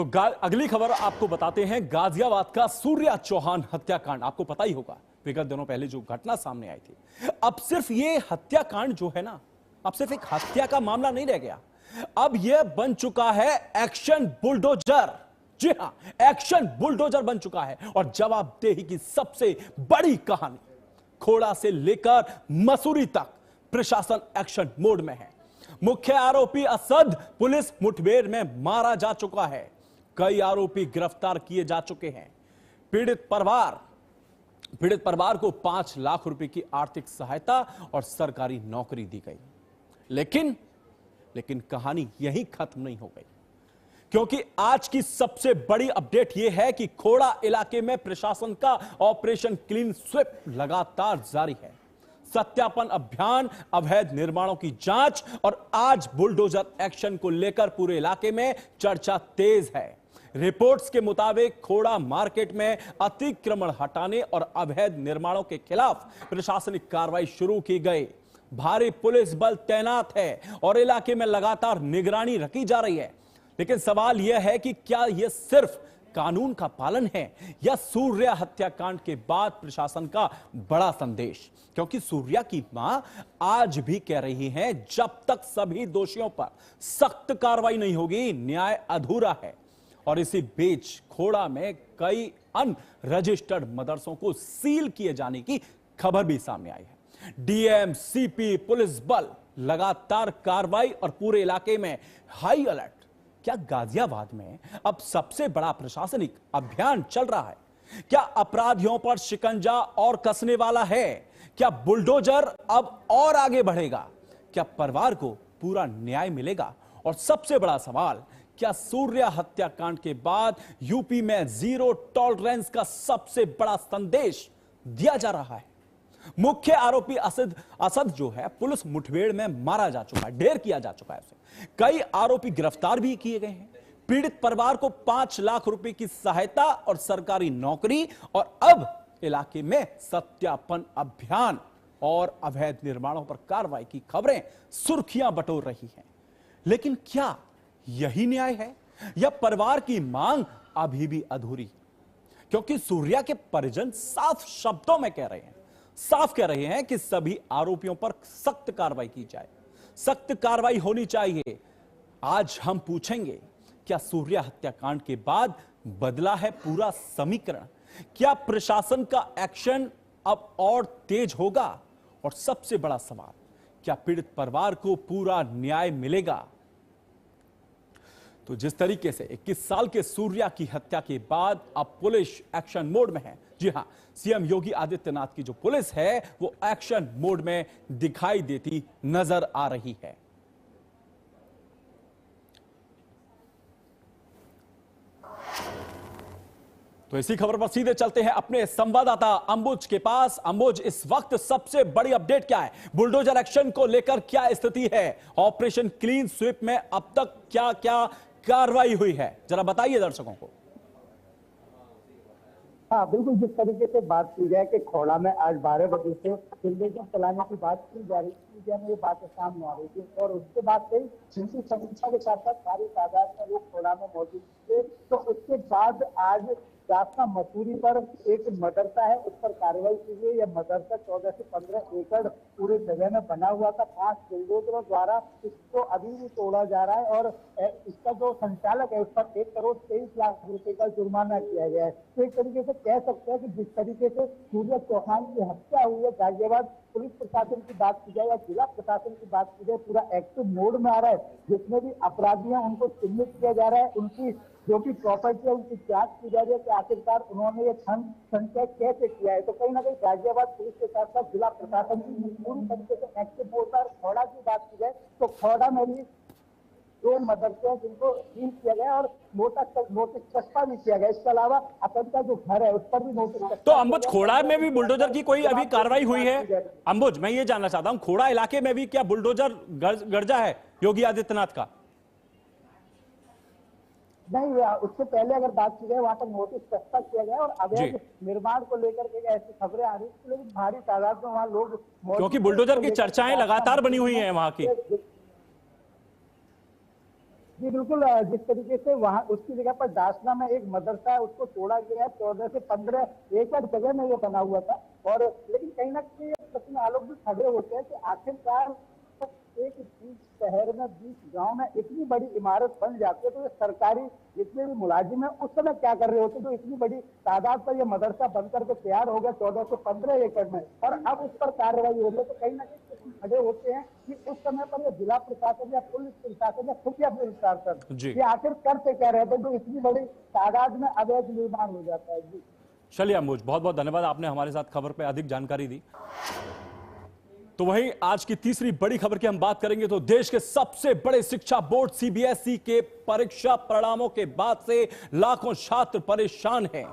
तो अगली खबर आपको बताते हैं गाजियाबाद का सूर्या चौहान हत्याकांड। आपको पता ही होगा विगत दिनों पहले जो घटना सामने आई थी। अब सिर्फ ये हत्याकांड जो है ना, अब सिर्फ एक हत्या का मामला नहीं रह गया, अब यह बन चुका है एक्शन बुलडोजर। जी हां, एक्शन बुलडोजर बन चुका है और जवाबदेही की सबसे बड़ी कहानी। खोड़ा से लेकर मसूरी तक प्रशासन एक्शन मोड में है। मुख्य आरोपी असद पुलिस मुठभेड़ में मारा जा चुका है। कई आरोपी गिरफ्तार किए जा चुके हैं। पीड़ित परिवार को 5 लाख रुपए की आर्थिक सहायता और सरकारी नौकरी दी गई। लेकिन कहानी यहीं खत्म नहीं हो गई, क्योंकि आज की सबसे बड़ी अपडेट यह है कि खोड़ा इलाके में प्रशासन का ऑपरेशन क्लीन स्वीप लगातार जारी है। सत्यापन अभियान, अवैध निर्माणों की जांच और आज बुलडोजर एक्शन को लेकर पूरे इलाके में चर्चा तेज है। रिपोर्ट्स के मुताबिक खोड़ा मार्केट में अतिक्रमण हटाने और अवैध निर्माणों के खिलाफ प्रशासनिक कार्रवाई शुरू की गई। भारी पुलिस बल तैनात है और इलाके में लगातार निगरानी रखी जा रही है। लेकिन सवाल यह है कि क्या यह सिर्फ कानून का पालन है या सूर्या हत्याकांड के बाद प्रशासन का बड़ा संदेश? क्योंकि सूर्या की मां आज भी कह रही है जब तक सभी दोषियों पर सख्त कार्रवाई नहीं होगी न्याय अधूरा है। और इसी बीच खोड़ा में कई अनरजिस्टर्ड मदरसों को सील किए जाने की खबर भी सामने आई है। डीएम, सीपी, पुलिस बल लगातार कार्रवाई और पूरे इलाके में हाई अलर्ट। क्या गाजियाबाद में अब सबसे बड़ा प्रशासनिक अभियान चल रहा है? क्या अपराधियों पर शिकंजा और कसने वाला है? क्या बुलडोजर अब और आगे बढ़ेगा? क्या परिवार को पूरा न्याय मिलेगा? और सबसे बड़ा सवाल, क्या सूर्या हत्याकांड के बाद यूपी में जीरो टॉलरेंस का सबसे बड़ा संदेश दिया जा रहा है? मुख्य आरोपी असद जो है पुलिस मुठभेड़ में मारा जा चुका है, ढेर किया जा चुका है उसे। कई आरोपी गिरफ्तार भी किए गए हैं। पीड़ित परिवार को 5 लाख रुपए की सहायता और सरकारी नौकरी, और अब इलाके में सत्यापन अभियान और अवैध निर्माणों पर कार्रवाई की खबरें सुर्खियां बटोर रही हैं। लेकिन क्या यही न्याय है या परिवार की मांग अभी भी अधूरी? क्योंकि सूर्या के परिजन साफ शब्दों में कह रहे हैं कि सभी आरोपियों पर सख्त कार्रवाई की जाए, सख्त कार्रवाई होनी चाहिए। आज हम पूछेंगे, क्या सूर्या हत्याकांड के बाद बदला है पूरा समीकरण? क्या प्रशासन का एक्शन अब और तेज होगा? और सबसे बड़ा सवाल, क्या पीड़ित परिवार को पूरा न्याय मिलेगा? तो जिस तरीके से 21 साल के सूर्या की हत्या के बाद अब पुलिस एक्शन मोड में है। जी हां, सीएम योगी आदित्यनाथ की जो पुलिस है वो एक्शन मोड में दिखाई देती नजर आ रही है। तो इसी खबर पर सीधे चलते हैं अपने संवाददाता अंबुज के पास। अंबुज, इस वक्त सबसे बड़ी अपडेट क्या है? बुलडोजर एक्शन को लेकर क्या स्थिति है? ऑपरेशन क्लीन स्वीप में अब तक क्या क्या कार्रवाई हुई है, जरा बताइए दर्शकों को। हाँ बिल्कुल, जिस तरीके से बात की जाए कि खोड़ा में आज 12 बजे से जनरेटर चलाने की बात की जा रही थी, मीडिया में ये बातें सामने आ रही थी और उसके बाद से जिनकी समीक्षा के साथ साथ भारी तादाद में लोग खोड़ा में मौजूद थे। तो उसके बाद आज जाफना मसूरी पर एक मदरसा है, उस पर कार्रवाई की गई। यह मदरसा 14 से 15 एकड़ पूरे जगह में बना हुआ था। 5 बुलडोजरों द्वारा इसको अभी भी तोड़ा जा रहा है और इसका जो संचालक है उस पर 1 करोड़ 23 लाख रुपए का जुर्माना किया गया है। तो एक तरीके से कह सकते हैं कि जिस तरीके से सूर्या चौहान की हत्या हुई है, गाजियाबाद पुलिस प्रशासन की बात की जाए या जिला प्रशासन की बात की जाए, पूरा एक्टिव मोड में आ रहा है। जितने भी अपराधी हैं उनको चिन्हित किया जा रहा है, उनकी जो कि प्रॉपर्टी है उनकी जांच की जा रही है कि आखिरकार उन्होंने ये संचय कैसे किया है। तो कहीं ना कहीं गाजियाबाद पुलिस के साथ साथ जिला प्रशासन की पूरी तरीके से एक्टिव मोड पर। खोड़ा की बात की जाए तो खोड़ा में भी 2 मदरसे जिनको सील किया गया और नोटिस चस्पा भी किया गया। इसके अलावा असद का जो घर है उस पर भी नोटिस। तो अंबुज, खोड़ा में भी बुलडोजर की कोई अभी कार्रवाई हुई है? अंबुज, मैं ये जानना चाहता हूं, खोड़ा इलाके में भी क्या बुलडोजर गर्जा है योगी आदित्यनाथ का? नहीं, उससे पहले अगर बात की जाए वहां पर नोटिस चस्पा किया गया और अवैध निर्माण को लेकर के ऐसी खबरें आ रही थी, लेकिन भारी तादाद में वहां लोग, क्योंकि बुलडोजर की चर्चाएं लगातार बनी हुई हैं वहां की। जी बिल्कुल, जिस तरीके से वहाँ उसकी जगह पर डासना में एक मदरसा है उसको तोड़ा गया है, 14 से 15 एकड़ जगह में ये बना हुआ था। और लेकिन कहीं ना कहीं प्रश्न आलोक भी खड़े होते हैं कि आखिरकार एक 20 शहर में 20 गांव में इतनी बड़ी इमारत बन जाती है तो ये सरकारी जितने भी मुलाजिम है उस समय क्या कर रहे होते, तो इतनी बड़ी तादाद पर यह मदरसा बन करके तैयार हो गया 14 से 15 एकड़ में, और अब उस पर कार्रवाई हो रही है। तो कहीं ना कहीं प्रश्न खड़े होते हैं कि उस समय पर यह जिला प्रशासन या पुलिस प्रशासन या खुफिया प्रशासन जी। ये आखिर करते क्या रहते हैं, तो इतनी बड़ी तादाद में अवैध निर्माण हो जाता है। जी चलिए अंबुज, बहुत बहुत धन्यवाद, आपने हमारे साथ खबर पे अधिक जानकारी दी। तो वहीं आज की तीसरी बड़ी खबर की हम बात करेंगे तो देश के सबसे बड़े शिक्षा बोर्ड सीबीएसई के परीक्षा परिणामों के बाद से लाखों छात्र परेशान हैं।